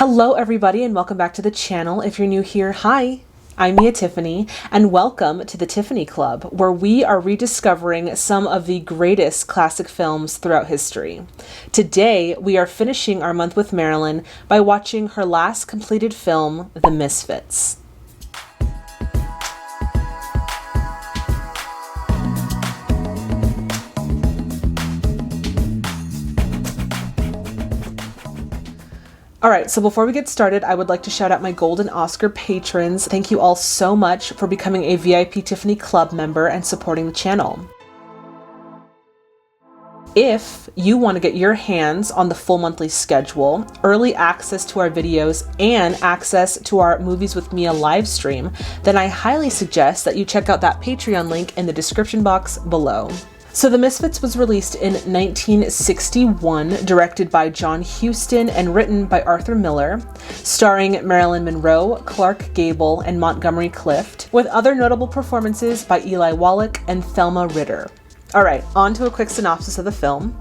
Hello everybody and welcome back to the channel. If you're new here, hi, I'm Tiffany and welcome to the Tiffany Club, where we are rediscovering some of the greatest classic films throughout history. Today, we are finishing our month with Marilyn by watching her last completed film, The Misfits. Alright, so before we get started, I would like to shout out my Golden Oscar patrons. Thank you all so much for becoming a VIP Tiffany Club member and supporting the channel. If you want to get your hands on the full monthly schedule, early access to our videos, and access to our Movies with Mia live stream, then I highly suggest that you check out that Patreon link in the description box below. So The Misfits was released in 1961, directed by John Huston and written by Arthur Miller, starring Marilyn Monroe, Clark Gable, and Montgomery Clift, with other notable performances by Eli Wallach and Thelma Ritter. Alright, on to a quick synopsis of the film.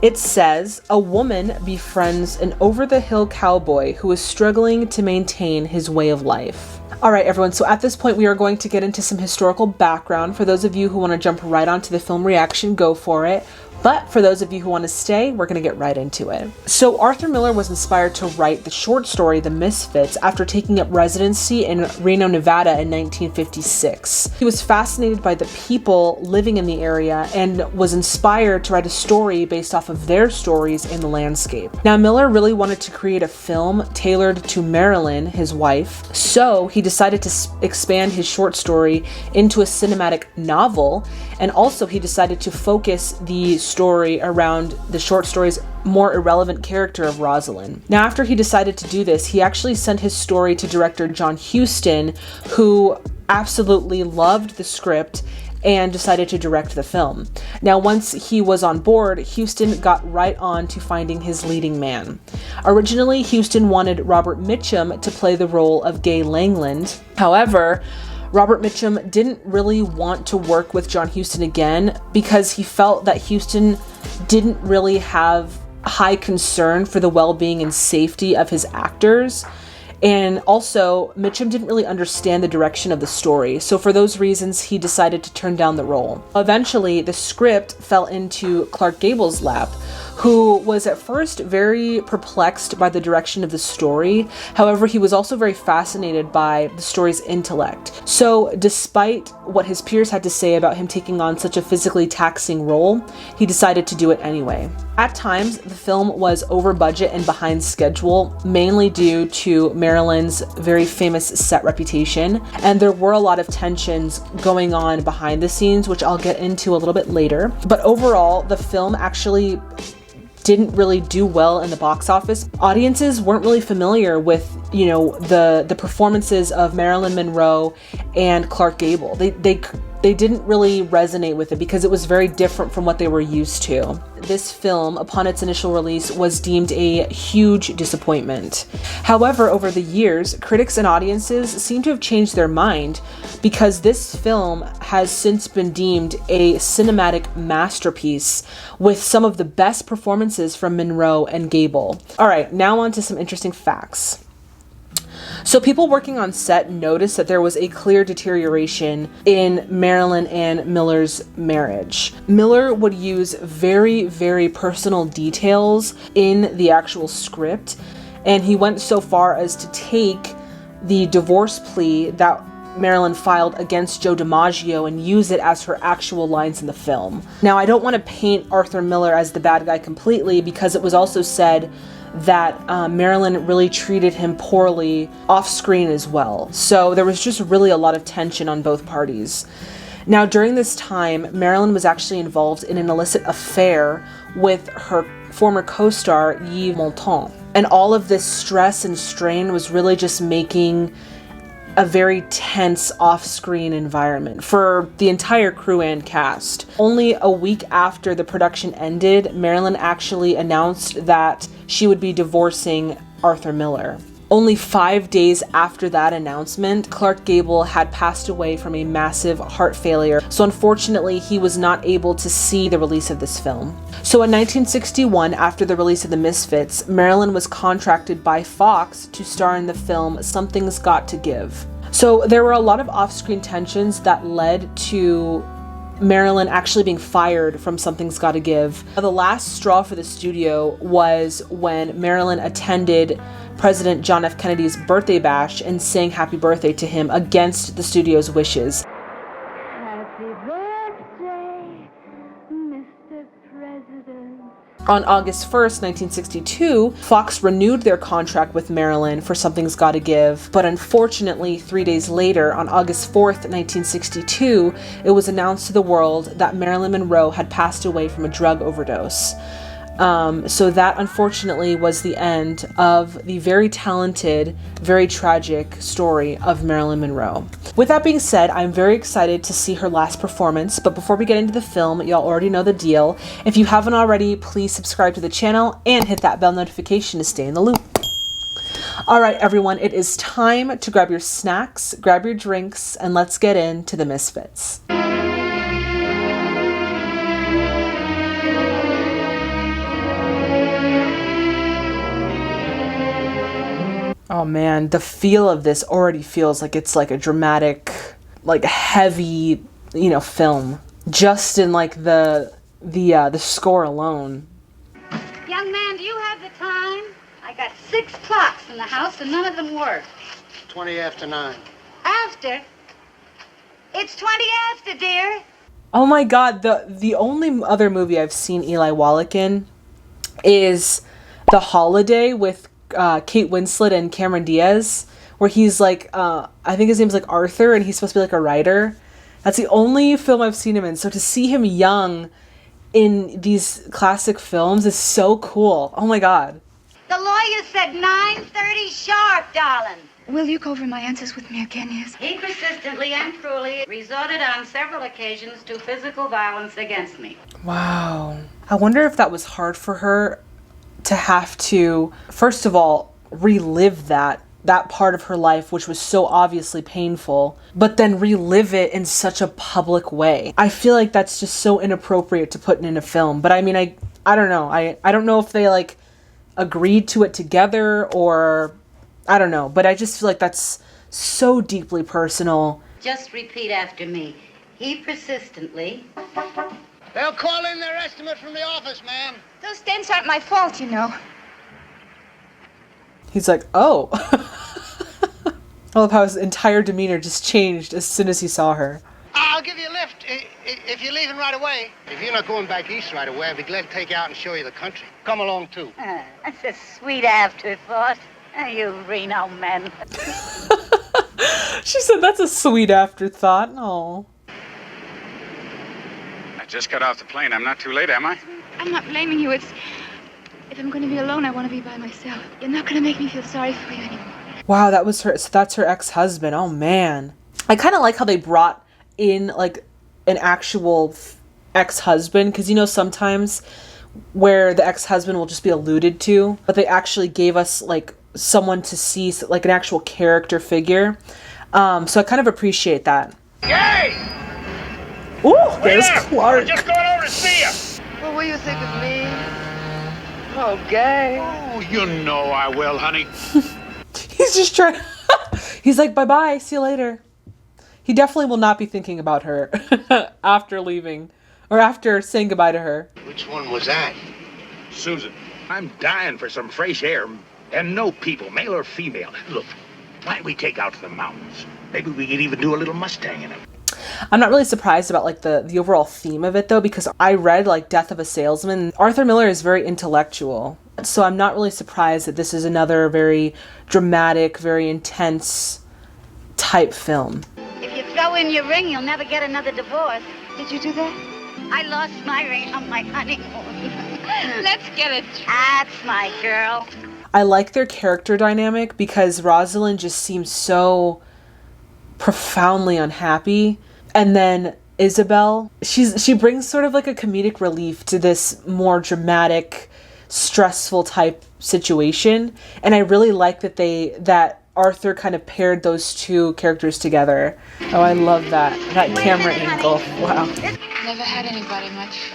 It says, a woman befriends an over-the-hill cowboy who is struggling to maintain his way of life. Alright everyone, so at this point we are going to get into some historical background. For those of you who want to jump right onto the film reaction, go for it. But for those of you who want to stay, we're going to get right into it. So Arthur Miller was inspired to write the short story The Misfits after taking up residency in Reno, Nevada in 1956. He was fascinated by the people living in the area and was inspired to write a story based off of their stories in the landscape. Now Miller really wanted to create a film tailored to Marilyn, his wife, so he decided to expand his short story into a cinematic novel, and also he decided to focus the story around the short story's more irrelevant character of Rosalind. Now, after he decided to do this, he actually sent his story to director John Huston, who absolutely loved the script and decided to direct the film. Now, once he was on board, Huston got right on to finding his leading man. Originally, Huston wanted Robert Mitchum to play the role of Gay Langland. However, Robert Mitchum didn't really want to work with John Huston again because he felt that Huston didn't really have high concern for the well-being and safety of his actors. And also, Mitchum didn't really understand the direction of the story, so for those reasons, he decided to turn down the role. Eventually, the script fell into Clark Gable's lap, who was at first very perplexed by the direction of the story. However, he was also very fascinated by the story's intellect. So, despite what his peers had to say about him taking on such a physically taxing role, he decided to do it anyway. At times, the film was over budget and behind schedule, mainly due to Marilyn's very famous set reputation, and there were a lot of tensions going on behind the scenes, which I'll get into a little bit later. But overall, the film actually didn't really do well in the box office. Audiences weren't really familiar with, the performances of Marilyn Monroe and Clark Gable. They didn't really resonate with it because it was very different from what they were used to. This film, upon its initial release, was deemed a huge disappointment. However, over the years, critics and audiences seem to have changed their mind because this film has since been deemed a cinematic masterpiece with some of the best performances from Monroe and Gable. All right, now on to some interesting facts. So people working on set noticed that there was a clear deterioration in Marilyn and Miller's marriage. Miller would use very, very personal details in the actual script, and he went so far as to take the divorce plea that Marilyn filed against Joe DiMaggio and use it as her actual lines in the film. Now, I don't want to paint Arthur Miller as the bad guy completely because it was also said that Marilyn really treated him poorly off screen as well. So there was just really a lot of tension on both parties. Now, during this time, Marilyn was actually involved in an illicit affair with her former co-star Yves Montand. And all of this stress and strain was really just making a very tense off-screen environment for the entire crew and cast. Only a week after the production ended, Marilyn actually announced that she would be divorcing Arthur Miller. Only 5 days after that announcement, Clark Gable had passed away from a massive heart failure, so unfortunately he was not able to see the release of this film. So in 1961, after the release of the Misfits, Marilyn was contracted by Fox to star in the film Something's Got to Give. So there were a lot of off-screen tensions that led to Marilyn actually being fired from Something's Gotta Give. The last straw for the studio was when Marilyn attended President John F. Kennedy's birthday bash and sang happy birthday to him against the studio's wishes. Happy birthday, Mr. President. On August 1st, 1962, Fox renewed their contract with Marilyn for Something's Gotta Give, but unfortunately, 3 days later, on August 4th, 1962, it was announced to the world that Marilyn Monroe had passed away from a drug overdose. So that unfortunately was the end of the very talented, very tragic story of Marilyn Monroe. With that being said, I'm very excited to see her last performance, but before we get into the film, y'all already know the deal. If you haven't already, please subscribe to the channel and hit that bell notification to stay in the loop. All right, everyone, it is time to grab your snacks, grab your drinks, and let's get into the Misfits. Oh man, the feel of this already feels like it's like a dramatic, like heavy, film. Just in like the score alone. Young man, do you have the time? I got 6 clocks in the house and none of them work. 20 after 9. After? It's 20 after, dear. Oh my god, the only other movie I've seen Eli Wallach in is The Holiday with Kate Winslet and Cameron Diaz, where he's like, I think his name's like Arthur, and he's supposed to be like a writer. That's the only film I've seen him in. So to see him young in these classic films is so cool. Oh my god. The lawyer said 9:30 sharp, darling. Will you go over my answers with me again, yes? He persistently and cruelly resorted on several occasions to physical violence against me. Wow. I wonder if that was hard for her to have to, first of all, relive that part of her life, which was so obviously painful, but then relive it in such a public way. I feel like that's just so inappropriate to put in a film. But I mean, I don't know. I don't know if they like agreed to it together or I don't know. But I just feel like that's so deeply personal. Just repeat after me. He persistently... They'll call in their estimate from the office, ma'am. Those dents aren't my fault, you know. He's like, oh. I love how his entire demeanor just changed as soon as he saw her. I'll give you a lift if you're leaving right away. If you're not going back east right away, I'll be glad to take you out and show you the country. Come along, too. That's a sweet afterthought. You Reno men. She said that's a sweet afterthought. Oh. I just got off the plane. I'm not too late, am I? I'm not blaming you. If I'm going to be alone, I want to be by myself. You're not going to make me feel sorry for you anymore. Wow, that was her. So that's her ex-husband. Oh man. I kind of like how they brought in like an actual ex-husband, because sometimes where the ex-husband will just be alluded to, but they actually gave us like someone to see, like an actual character figure. So I kind of appreciate that. Yay! Ooh, there's Clark. I'm just going over to see you. What will you think of me? Oh, gay. Oh, you know I will, honey. He's just trying. He's like, bye-bye, see you later. He definitely will not be thinking about her after leaving, or after saying goodbye to her. Which one was that? Susan, I'm dying for some fresh air and no people, male or female. Look, why don't we take out to the mountains? Maybe we could even do a little Mustanging. I'm not really surprised about like the overall theme of it though, because I read like Death of a Salesman. Arthur Miller is very intellectual, so I'm not really surprised that this is another very dramatic, very intense type film. If you throw in your ring, you'll never get another divorce. Did you do that? I lost my ring on my honeymoon. Let's get it. That's my girl. I like their character dynamic because Rosalind just seems so profoundly unhappy, and then Isabel, she brings sort of like a comedic relief to this more dramatic, stressful type situation. And I really like that Arthur kind of paired those two characters together. Oh, I love that camera angle. Wow. Never had anybody much.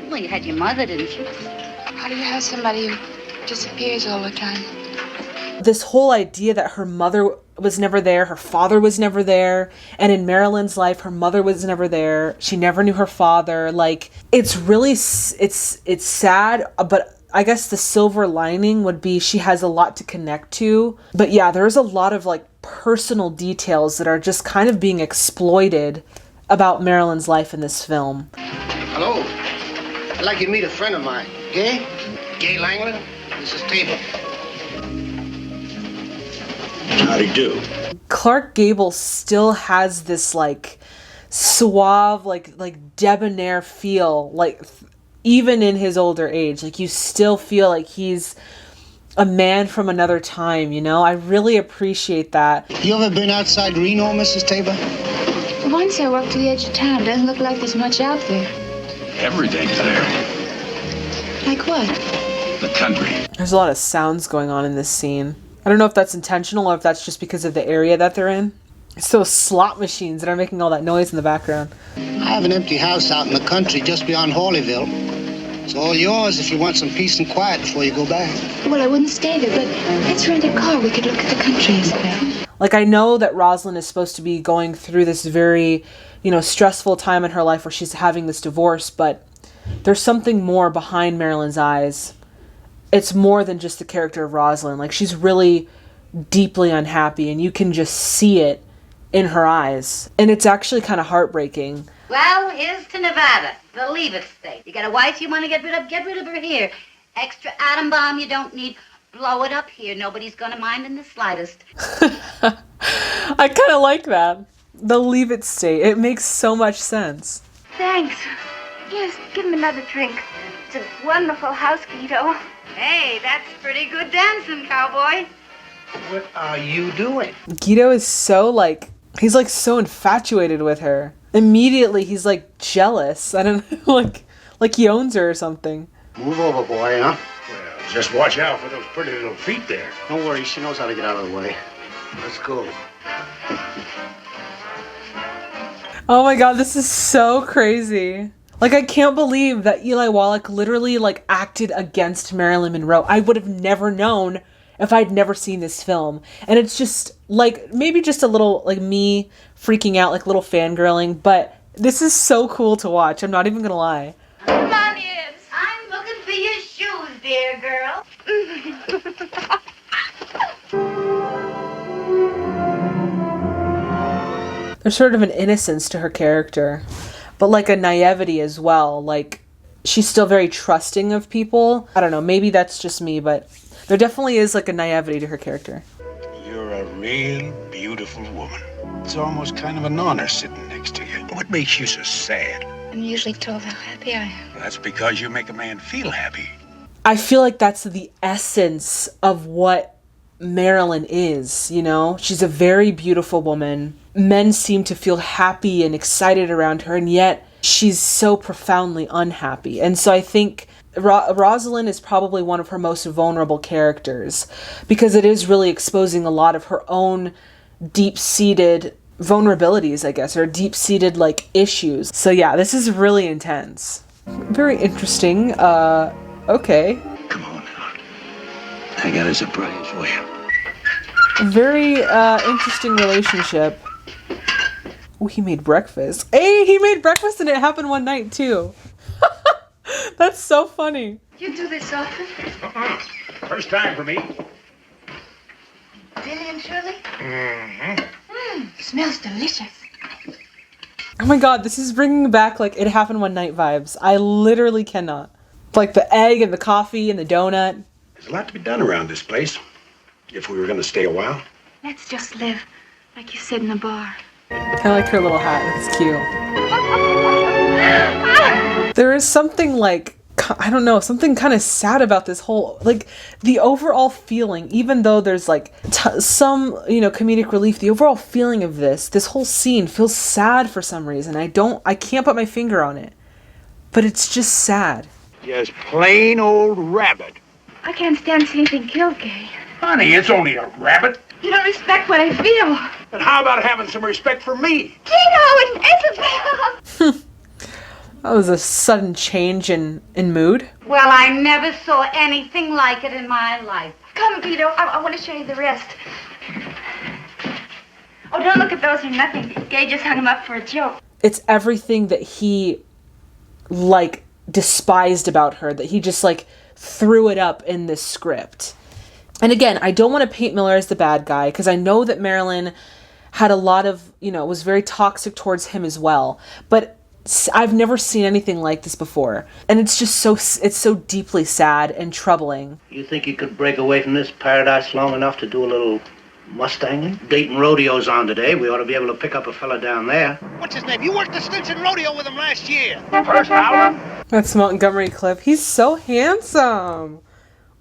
Well, you had your mother, didn't you? How do you have somebody who disappears all the time? This whole idea that her mother was never there, her father was never there, and in Marilyn's life, her mother was never there. She never knew her father. Like, it's really, it's sad, but I guess the silver lining would be she has a lot to connect to. But yeah, there's a lot of like personal details that are just kind of being exploited about Marilyn's life in this film. Hello. I'd like you to meet a friend of mine. Gay? Gay Langland? This is Tabor. Howdy do. Clark Gable still has this like suave, like debonair feel, like even in his older age, like you still feel like he's a man from another time, you know? I really appreciate that. You ever been outside Reno, Mrs. Tabor? Once I walked to the edge of town. Doesn't look like there's much out there. Everything's there. Like what? The country. There's a lot of sounds going on in this scene. I don't know if that's intentional or if that's just because of the area that they're in. It's those slot machines that are making all that noise in the background. I have an empty house out in the country just beyond Hawleyville. It's all yours if you want some peace and quiet before you go back. Well, I wouldn't stay there, but let's rent a car. We could look at the country, Isabel. Like, I know that Rosalind is supposed to be going through this very, stressful time in her life where she's having this divorce, but there's something more behind Marilyn's eyes. It's more than just the character of Rosalind. Like, she's really deeply unhappy, and you can just see it in her eyes. And it's actually kind of heartbreaking. Well, here's to Nevada, the Leave It state. You got a wife you want to get rid of her here. Extra atom bomb you don't need, blow it up here. Nobody's going to mind in the slightest. I kind of like that. The Leave It state. It makes so much sense. Thanks. Yes, give him another drink. It's a wonderful house, Guido. Hey, that's pretty good dancing, cowboy. What are you doing? Guido is so he's so infatuated with her. Immediately he's jealous. I don't know, like he owns her or something. Move over, boy, huh? Well, just watch out for those pretty little feet there. Don't worry, she knows how to get out of the way. Let's go. Oh my god, this is so crazy. I can't believe that Eli Wallach literally acted against Marilyn Monroe. I would have never known if I'd never seen this film. And it's just maybe just a little me freaking out, little fangirling, but this is so cool to watch. I'm not even gonna lie. Come on in. I'm looking for your shoes, dear girl. There's sort of an innocence to her character, but a naivety as well. She's still very trusting of people. I don't know, maybe that's just me, but there definitely is a naivety to her character. You're a real beautiful woman. It's almost kind of an honor sitting next to you. What makes you so sad? I'm usually told how happy I am. That's because you make a man feel happy. I feel like that's the essence of what Marilyn is, She's a very beautiful woman. Men seem to feel happy and excited around her, and yet she's so profoundly unhappy. And so I think Rosalind is probably one of her most vulnerable characters because it is really exposing a lot of her own deep-seated vulnerabilities, I guess, or deep-seated issues. So yeah, this is really intense. Very interesting. Okay. Come on. I got a surprise for you. Very interesting relationship. Oh, he made breakfast. Hey, he made breakfast and it happened one night too. That's so funny. You do this often? First time for me. Billy and Shirley? Mm-hmm. Smells delicious. Oh my god, this is bringing back it happened one night vibes. I literally cannot. The egg and the coffee and the donut. There's a lot to be done around this place. If we were going to stay a while. Let's just live, like you said in the bar. I like her little hat. It's cute. There is something I don't know, something kind of sad about this whole, the overall feeling, even though there's some, comedic relief, the overall feeling of this whole scene feels sad for some reason. I can't put my finger on it, but it's just sad. Just plain old rabbit. I can't stand seeing anything killed, Gay. Honey, it's only a rabbit. You don't respect what I feel. And how about having some respect for me? Tito and Isabel! That was a sudden change in mood. Well, I never saw anything like it in my life. Come, Vito. I want to show you the rest. Oh, don't look at those or nothing. Gay just hung them up for a joke. It's everything that he, like, despised about her, that he just, like, threw it up in this script. And again, I don't want to paint Miller as the bad guy, because I know that Marilyn had a lot of, was very toxic towards him as well. But I've never seen anything like this before. And it's just it's so deeply sad and troubling. You think you could break away from this paradise long enough to do a little Mustanging? Dayton Rodeo's on today. We ought to be able to pick up a fella down there. What's his name? You worked the Stinson Rodeo with him last year. First Howard? That's Montgomery Cliff. He's so handsome.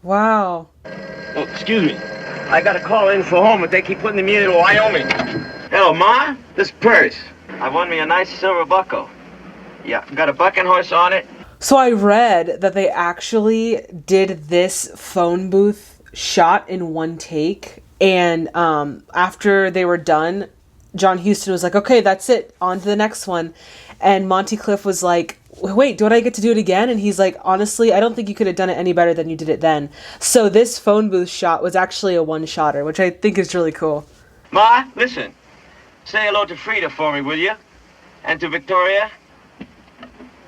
Wow. Oh, excuse me. I got a call in for home, but they keep putting me in Wyoming. Hello, Ma. This purse. I won me a nice silver buckle. Yeah, got a bucking horse on it. So I read that they actually did this phone booth shot in one take. And after they were done, John Huston was like, okay, that's it. On to the next one. And Monty Cliff was like, wait, don't I get to do it again? And he's like, honestly, I don't think you could have done it any better than you did it then. So this phone booth shot was actually a one-shotter, which I think is really cool. Ma, listen. Say hello to Frida for me, will you? And to Victoria?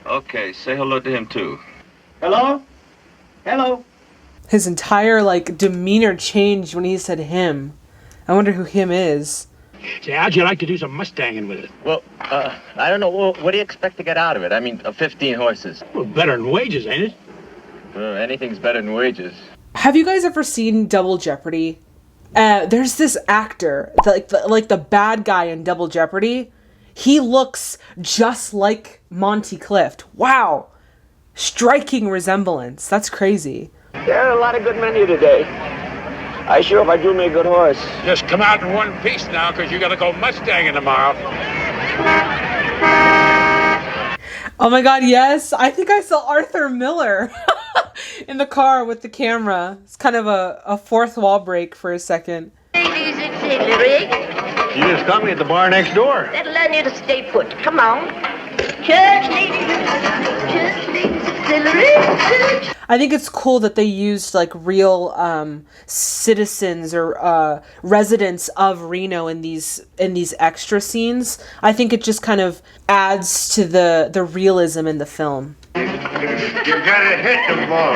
Okay, say hello to him, too. Hello? Hello? His entire, demeanor changed when he said him. I wonder who him is. Say, how'd you like to do some Mustanging with it? Well, I don't know. What do you expect to get out of it? I mean, 15 horses. Well, better than wages, ain't it? Anything's better than wages. Have you guys ever seen Double Jeopardy? There's this actor, the bad guy in Double Jeopardy. He looks just like Monty Clift. Wow. Striking resemblance. That's crazy. There are a lot of good men here today. I sure hope I drew me a good horse. Just come out in one piece now, because you got to go Mustanging tomorrow. Oh my god, yes. I think I saw Arthur Miller in the car with the camera. It's kind of a fourth wall break for a second. Ladies auxiliary. You just caught me at the bar next door. That'll learn you to stay put. Come on. Church ladies auxiliary. Church. I think it's cool that they used real citizens or residents of Reno in these extra scenes. I think it just kind of adds to the realism in the film. You gotta hit the ball.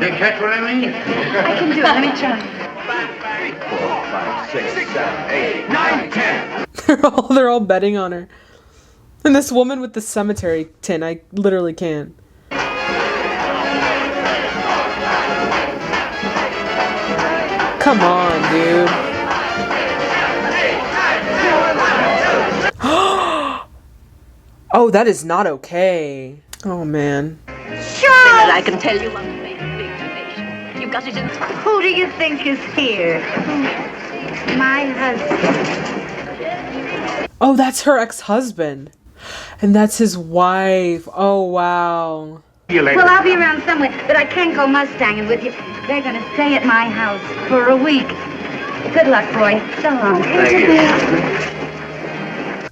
You catch what I mean? I can do it. Let me try. 4, 5, 6, 7, 8, 9, 10. They're all betting on her. And this woman with the cemetery tin, I literally can't. Come on, dude. Oh, that is not okay. Oh, man. I can tell you one thing, big relation. You got it in. Who do you think is here? My husband. Oh, that's her ex-husband. And that's his wife. Oh, wow. See you later. Well, I'll be around somewhere, but I can't go Mustanging with you. They're going to stay at my house for a week. Good luck, boy. So long. Thank you.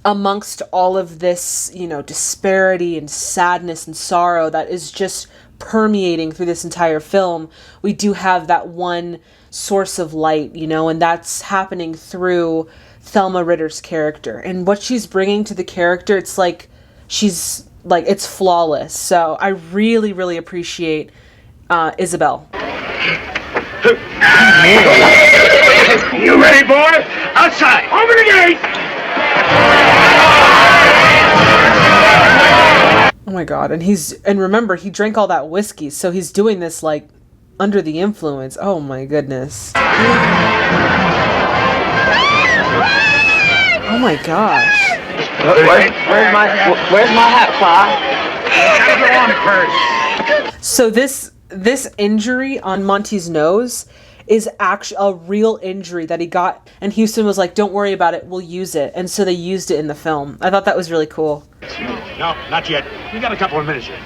Amongst all of this, disparity and sadness and sorrow that is just permeating through this entire film, we do have that one source of light, and that's happening through Thelma Ritter's character. And what she's bringing to the character, it's it's flawless. So I really, really appreciate Isabel. You ready, boy? Outside. Open the gate. Oh my god, and remember, he drank all that whiskey, so he's doing this under the influence. Oh my goodness. Oh my gosh. Where's my hat, Pa? So this injury on Monty's nose is actually a real injury that he got, and Huston was like, don't worry about it, we'll use it. And so they used it in the film. I thought that was really cool. No, not yet. We got a couple of minutes yet.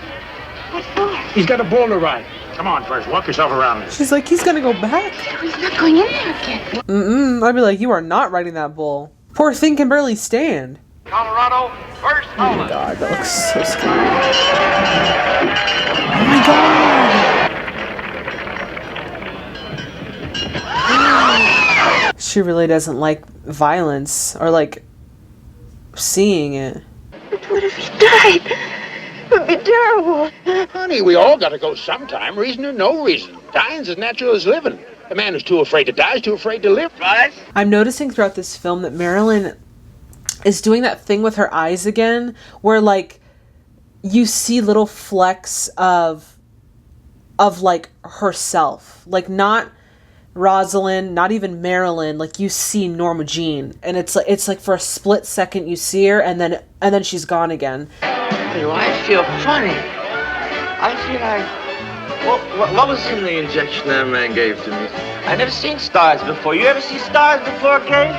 He's got a bull to ride. Come on, first, walk yourself around. She's like, he's gonna go back? He's not going in there again. I'd be like, you are not riding that bull. Poor thing can barely stand. Colorado, first Oh my god, that looks so scary. Oh my god! She really doesn't like violence or like seeing it. But what if he died? It would be terrible. Honey, we all gotta go sometime, reason or no reason. Dying's as natural as living. A man who's too afraid to die is too afraid to live, right? I'm noticing throughout this film that Marilyn is doing that thing with her eyes again, where like you see little flecks of like herself, like not Rosalind, not even Marilyn, like you see Norma Jean, and it's like for a split second you see her, and then she's gone again. I feel funny. I feel like... What was in the injection that man gave to me? I never seen stars before. You ever see stars before, Kay?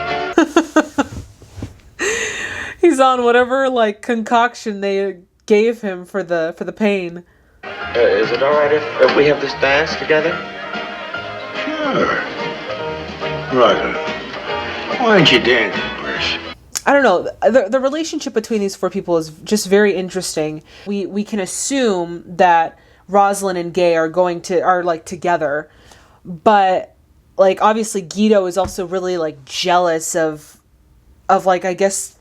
He's on whatever like concoction they gave him for the pain. Is it all right if we have this dance together? Sure. Right. Why don't you dance first? I don't know. The relationship between these four people is just very interesting. We can assume that Rosalind and Gay are like together, but like obviously Guido is also really like jealous of like I guess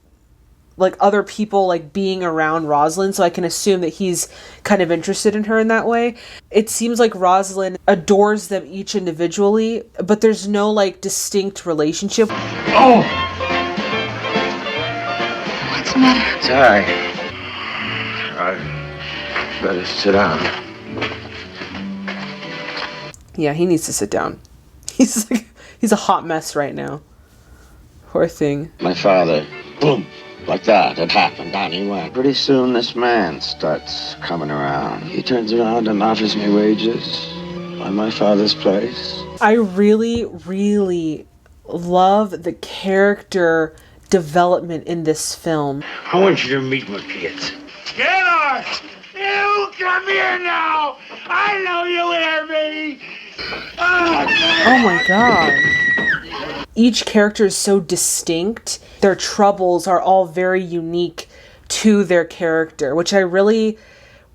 like other people like being around Rosalind, so I can assume that he's kind of interested in her in that way. It seems like Rosalind adores them each individually, but there's no like distinct relationship. Oh! What's the matter? It's all right. I better sit down. Yeah, he needs to sit down. He's a hot mess right now. Poor thing. My father, boom, like that, it happened, down he went. Pretty soon this man starts coming around. He turns around and offers me wages on my father's place. I really, really love the character development in this film. I want you to meet my kids. Gaylord! You come here now! I know you hear me! Oh my god. Each character is so distinct. Their troubles are all very unique to their character, which I really,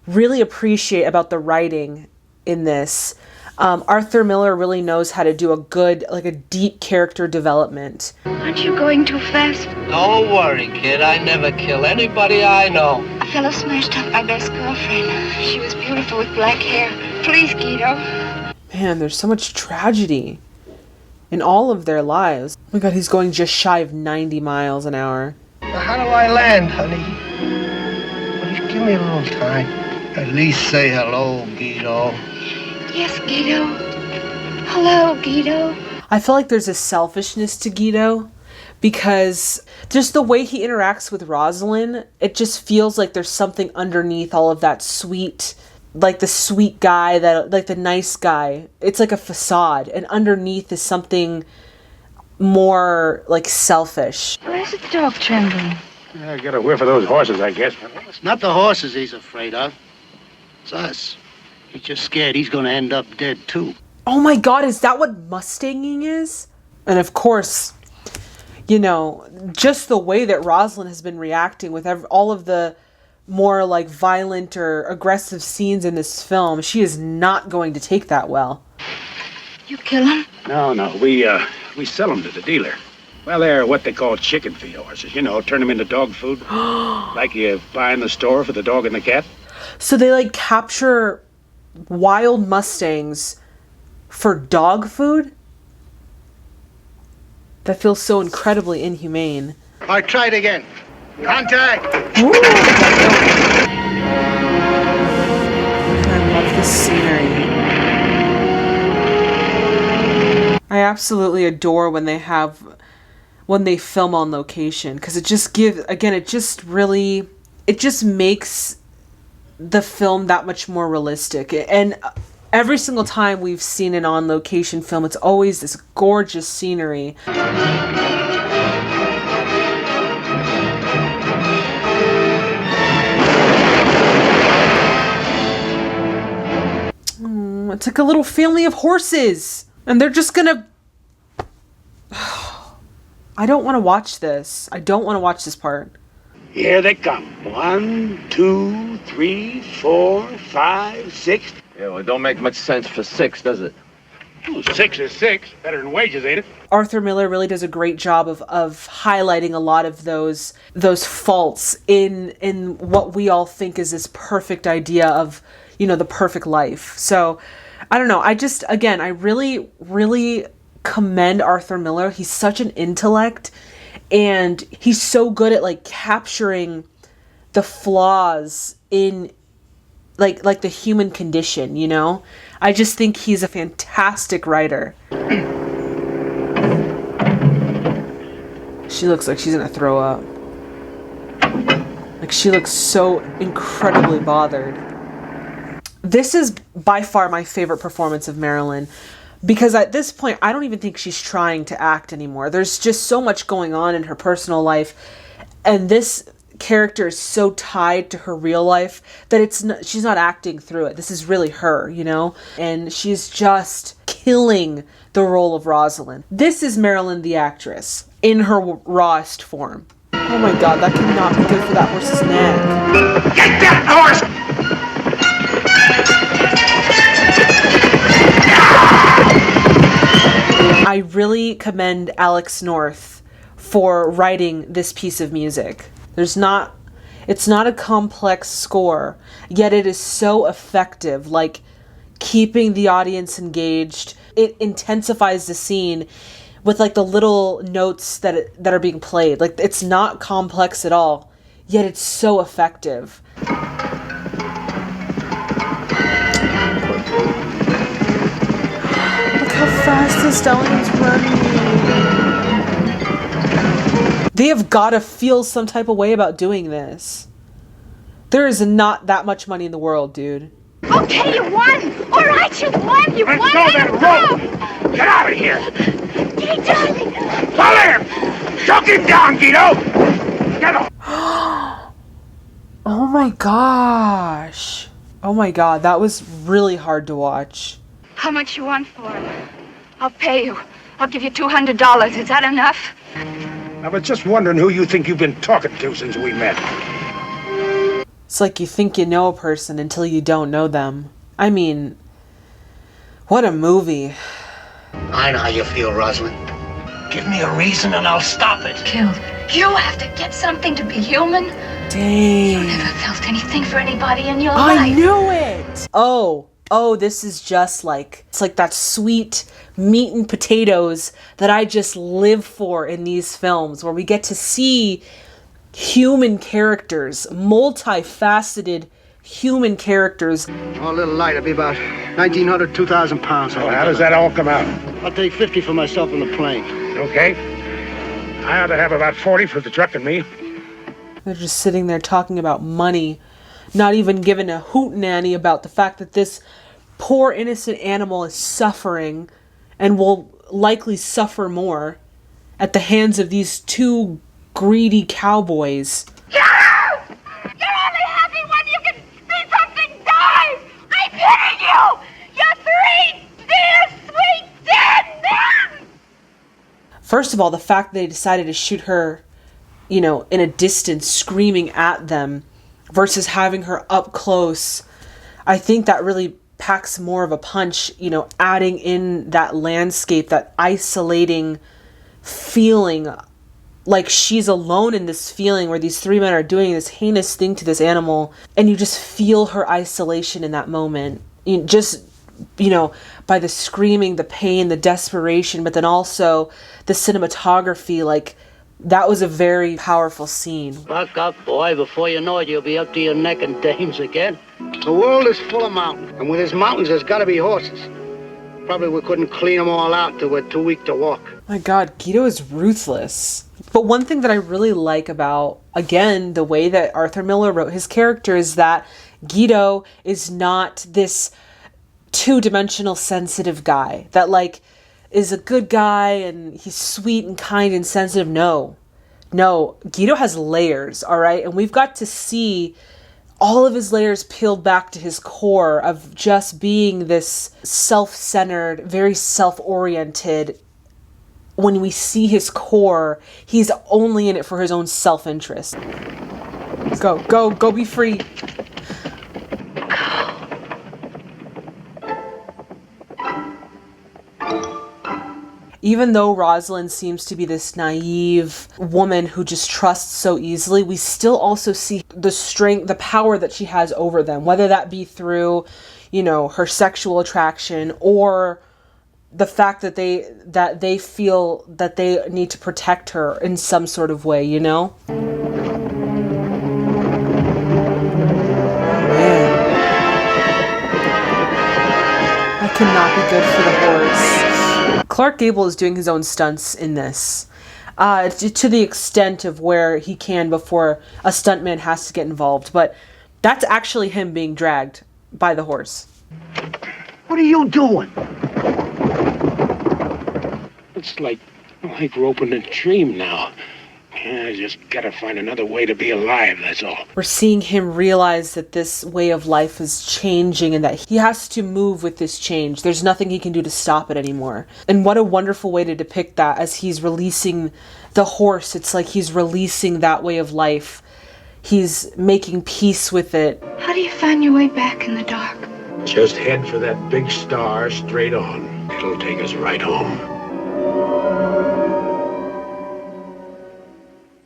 really appreciate about the writing in this. Arthur Miller really knows how to do a good, like a deep character development. Aren't you going too fast? Don't worry, kid. I never kill anybody I know. A fellow smashed up my best girlfriend. She was beautiful with black hair. Please, Guido. Man, there's so much tragedy in all of their lives. Oh my god, he's going just shy of 90 miles an hour. Now, how do I land, honey? Please give me a little time. At least say hello, Guido. Yes, Guido. Hello, Guido. I feel like there's a selfishness to Guido because just the way he interacts with Rosalind, it just feels like there's something underneath all of that sweet, like the sweet guy, that like the nice guy. It's like a facade, and underneath is something more like selfish. Why is the dog trembling? I got a whiff of those horses, I guess. It's not the horses he's afraid of. It's us. He's just scared he's going to end up dead, too. Oh my god, is that what Mustanging is? And of course, you know, just the way that Rosalind has been reacting with all of the more like violent or aggressive scenes in this film, she is not going to take that well. You kill him? No, we sell them to the dealer. Well, they're what they call chicken feed horses. You know, turn them into dog food. Like you buy in the store for the dog and the cat. So they like capture wild Mustangs for dog food? That feels so incredibly inhumane. All right, try it again. Contact! Ooh. I love this scenery. I absolutely adore when they film on location, because it just makes the film that much more realistic. And every single time we've seen an on location film, it's always this gorgeous scenery. It's like a little family of horses. And they're just gonna... I don't want to watch this. I don't want to watch this part. Here they come. 1, 2, 3, 4, 5, 6. Yeah, well, it don't make much sense for 6, does it? Well, 6 is 6. Better than wages, ain't it? Arthur Miller really does a great job of highlighting a lot of those faults in what we all think is this perfect idea of, you know, the perfect life. So, I don't know. I really, really commend Arthur Miller. He's such an intellect, and he's so good at like capturing the flaws in like the human condition, you know? I just think he's a fantastic writer. She looks like she's gonna throw up. Like, she looks so incredibly bothered. This is by far my favorite performance of Marilyn, because at this point, I don't even think she's trying to act anymore. There's just so much going on in her personal life, and this character is so tied to her real life that she's not acting through it. This is really her, you know? And she's just killing the role of Rosalind. This is Marilyn the actress in her rawest form. Oh my god, that cannot be good for that horse's neck. Get that horse! I really commend Alex North for writing this piece of music. It's not a complex score, yet it is so effective, like keeping the audience engaged. It intensifies the scene with like the little notes that are being played. Like, it's not complex at all, yet it's so effective. Look how fast the stallion's running. They have got to feel some type of way about doing this. There is not that much money in the world, dude. Okay, you won! All right, you won! You Let won! go of that rope! Get out of here! Hey, darling! Follow him! Choke him down, Guido! Get him! Oh my gosh. Oh my god, that was really hard to watch. How much you want for it? I'll pay you. I'll give you $200. Is that enough? I was just wondering who you think you've been talking to since we met. It's like you think you know a person until you don't know them. I mean, what a movie. I know how you feel, Rosalind. Give me a reason and I'll stop it. Killed. You have to get something to be human. Dang. You never felt anything for anybody in your I life. knew it! Oh, this is just like, it's like that sweet meat and potatoes that I just live for in these films, where we get to see human characters, multifaceted human characters. Oh, a little light. It'll be about 1,900, 2,000 pounds. Well, how does that all come out? I'll take 50 for myself in the plane. Okay. I ought to have about 40 for the truck and me. They're just sitting there talking about money, not even giving a hootenanny about the fact that this poor innocent animal is suffering and will likely suffer more at the hands of these two greedy cowboys. You're only happy when you can see something die! I pity you! You're 3 dear, sweet, dead men! First of all, the fact that they decided to shoot her, you know, in a distance, screaming at them, versus having her up close, I think that really packs more of a punch, you know, adding in that landscape, that isolating feeling, like she's alone in this feeling where these 3 men are doing this heinous thing to this animal, and you just feel her isolation in that moment. Just, you know, by the screaming, the pain, the desperation, but then also the cinematography, like, that was a very powerful scene. Buck up, boy. Before you know it, you'll be up to your neck in dames again. The world is full of mountains, and with his mountains, there's got to be horses. Probably we couldn't clean them all out till we're too weak to walk. My God, Guido is ruthless. But one thing that I really like about, again, the way that Arthur Miller wrote his character is that Guido is not this two-dimensional sensitive guy that, like, is a good guy and he's sweet and kind and sensitive. No, Guido has layers, all right? And we've got to see all of his layers peeled back to his core of just being this self-centered, very self-oriented. When we see his core, he's only in it for his own self-interest. Go be free. Even though Rosalind seems to be this naive woman who just trusts so easily, we still also see the strength, the power that she has over them, whether that be through, you know, her sexual attraction or the fact that they feel that they need to protect her in some sort of way, you know? Man. That cannot be good for the horse. Clark Gable is doing his own stunts in this, to the extent of where he can before a stuntman has to get involved. But that's actually him being dragged by the horse. What are you doing? It's like we're opening a dream now. I just gotta find another way to be alive, that's all. We're seeing him realize that this way of life is changing and that he has to move with this change. There's nothing he can do to stop it anymore. And what a wonderful way to depict that as he's releasing the horse. It's like he's releasing that way of life. He's making peace with it. How do you find your way back in the dark? Just head for that big star straight on. It'll take us right home.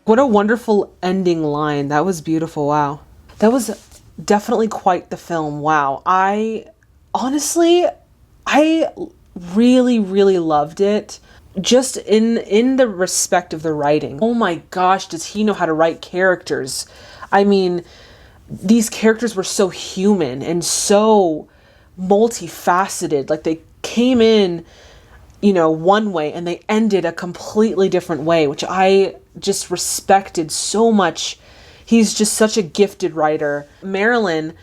What a wonderful ending line. That was beautiful. Wow. That was definitely quite the film. Wow. I really, really loved it. Just in the respect of the writing. Oh my gosh, does he know how to write characters? I mean, these characters were so human and so multifaceted. Like they came in, you know, one way and they ended a completely different way, which I just respected so much. He's just such a gifted writer. Marilyn,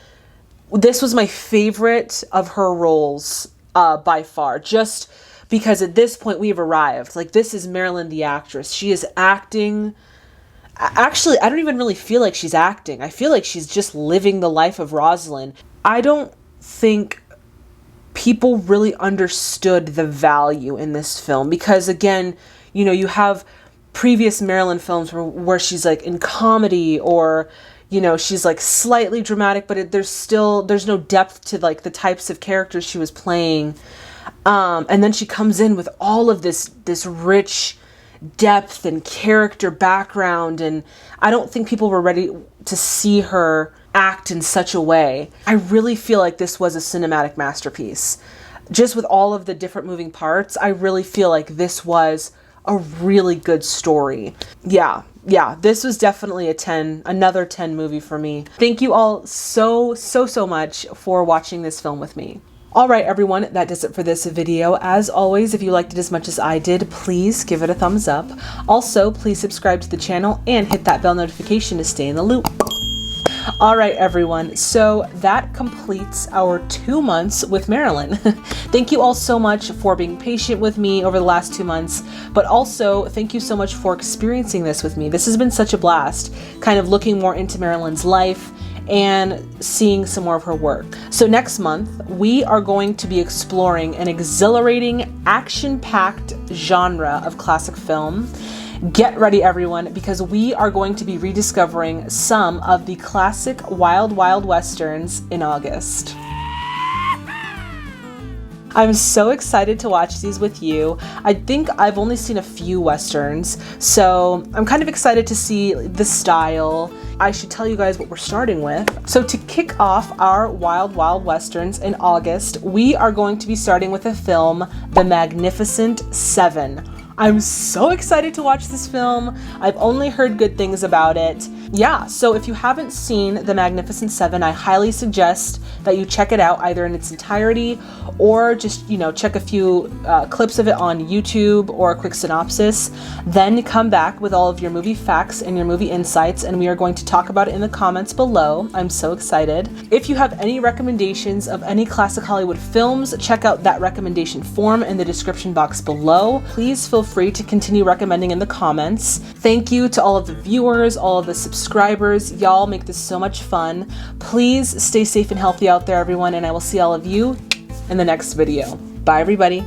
this was my favorite of her roles by far, just because at this point we have arrived. Like, this is Marilyn the actress. She is acting. Actually, I don't even really feel like she's acting. I feel like she's just living the life of Rosalind. I don't think people really understood the value in this film because, again, you know, you have previous Marilyn films where she's like in comedy or, you know, she's like slightly dramatic, but there's no depth to like the types of characters she was playing. And then she comes in with all of this rich depth and character background, and I don't think people were ready to see her act in such a way. I really feel like this was a cinematic masterpiece. Just with all of the different moving parts, I really feel like this was a really good story. Yeah, this was definitely another 10 movie for me. Thank you all so much for watching this film with me. Alright everyone, that does it for this video. As always, if you liked it as much as I did, please give it a thumbs up. Also, please subscribe to the channel and hit that bell notification to stay in the loop. Alright everyone, so that completes our 2 months with Marilyn. Thank you all so much for being patient with me over the last 2 months, but also thank you so much for experiencing this with me. This has been such a blast, kind of looking more into Marilyn's life and seeing some more of her work. So next month, we are going to be exploring an exhilarating, action-packed genre of classic film. Get ready everyone, because we are going to be rediscovering some of the classic Wild Wild Westerns in August. I'm so excited to watch these with you. I think I've only seen a few Westerns, so I'm kind of excited to see the style. I should tell you guys what we're starting with. So to kick off our Wild Wild Westerns in August, we are going to be starting with the film The Magnificent Seven. I'm so excited to watch this film. I've only heard good things about it. Yeah, so if you haven't seen The Magnificent Seven, I highly suggest that you check it out either in its entirety or just, you know, check a few clips of it on YouTube or a quick synopsis. Then come back with all of your movie facts and your movie insights, and we are going to talk about it in the comments below. I'm so excited. If you have any recommendations of any classic Hollywood films, check out that recommendation form in the description box below. Please feel free to continue recommending in the comments. Thank you to all of the viewers, all of the subscribers, subscribers. Y'all make this so much fun. Please stay safe and healthy out there, everyone, and I will see all of you in the next video. Bye, everybody.